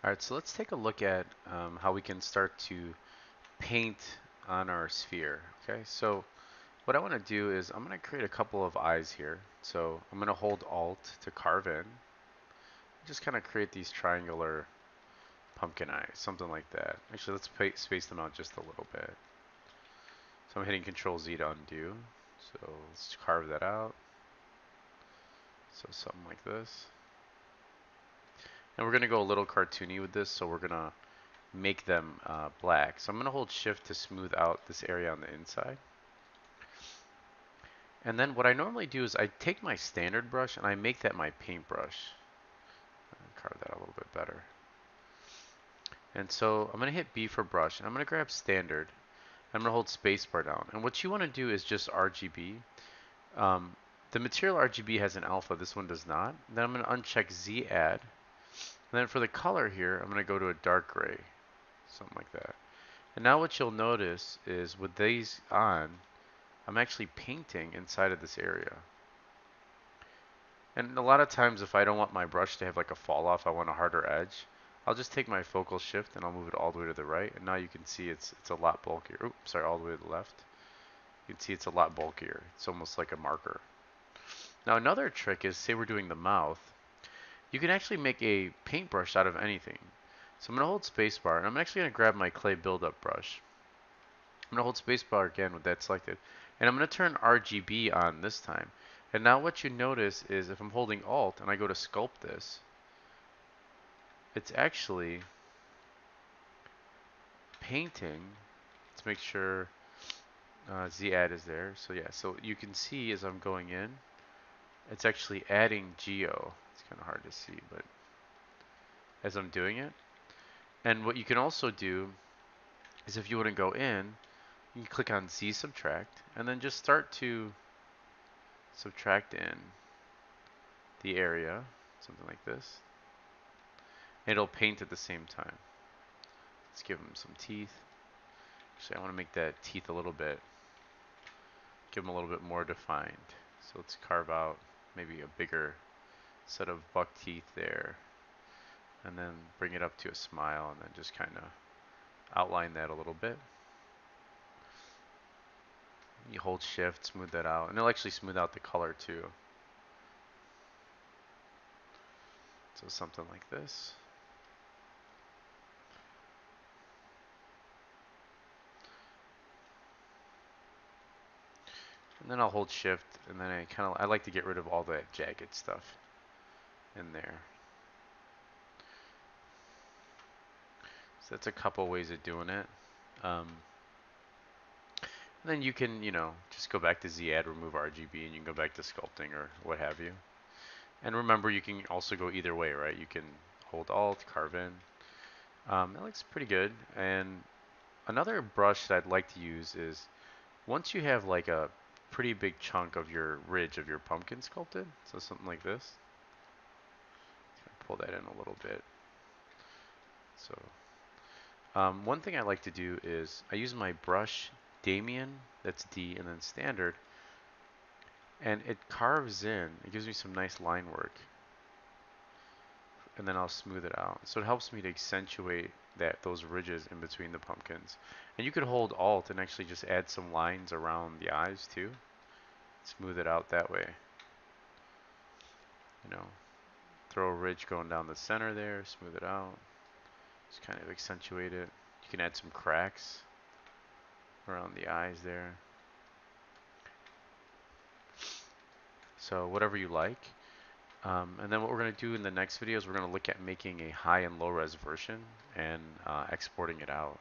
All right, so let's take a look at how we can start to paint on our sphere. Okay, so what I want to do is I'm going to create a couple of eyes here. So I'm going to hold Alt to carve in. Just kind of create these triangular pumpkin eyes, something like that. Actually, let's space them out just a little bit. So I'm hitting Control Z to undo. So let's carve that out. So something like this. And we're going to go a little cartoony with this, so we're going to make them black. So I'm going to hold Shift to smooth out this area on the inside. And then what I normally do is I take my standard brush and I make that my paintbrush. Carve that a little bit better. And so I'm going to hit B for brush, and I'm going to grab standard. I'm going to hold spacebar down. And what you want to do is just RGB. The material RGB has an alpha, this one does not. Then I'm going to uncheck Z add. And then for the color here, I'm going to go to a dark gray, something like that. And now what you'll notice is with these on, I'm actually painting inside of this area. And a lot of times if I don't want my brush to have like a fall off, I want a harder edge, I'll just take my focal shift and I'll move it all the way to the right. And now you can see it's a lot bulkier. Oops, sorry, all the way to the left. You can see it's a lot bulkier. It's almost like a marker. Now another trick is, say we're doing the mouth, you can actually make a paintbrush out of anything. So I'm going to hold spacebar and I'm actually going to grab my clay buildup brush. I'm going to hold spacebar again with that selected. And I'm going to turn RGB on this time. And now what you notice is if I'm holding Alt and I go to sculpt this, it's actually painting. Let's make sure Z add is there. So yeah, so you can see as I'm going in, it's actually adding geo. It's kind of hard to see, but as I'm doing it. And what you can also do is if you want to go in, you can click on Z subtract and then just start to subtract in the area, something like this. It'll paint at the same time. Let's give them some teeth. Actually, I want to make that teeth a little bit, give them a little bit more defined. So let's carve out maybe a bigger set of buck teeth there, and then bring it up to a smile, and then just kind of outline that a little bit. You hold shift, smooth that out, and it'll actually smooth out the color too. So something like this. And then I'll hold shift, and then I like to get rid of all that jagged stuff in there. So that's a couple ways of doing it. And then you can, just go back to Z add, remove RGB, and you can go back to sculpting or what have you. And remember, you can also go either way, right? You can hold Alt, carve in. That looks pretty good. And another brush that I'd like to use is once you have like a pretty big chunk of your ridge of your pumpkin sculpted, so something like this. Pull that in a little bit. So one thing I like to do is I use my brush Damien, that's D, and then standard, and it carves in. It gives me some nice line work. And then I'll smooth it out. So it helps me to accentuate those ridges in between the pumpkins. And you could hold Alt and actually just add some lines around the eyes too. Smooth it out that way. Throw a ridge going down the center there, smooth it out. Just kind of accentuate it. You can add some cracks around the eyes there. So whatever you like. And then what we're going to do in the next video is we're going to look at making a high and low res version and exporting it out.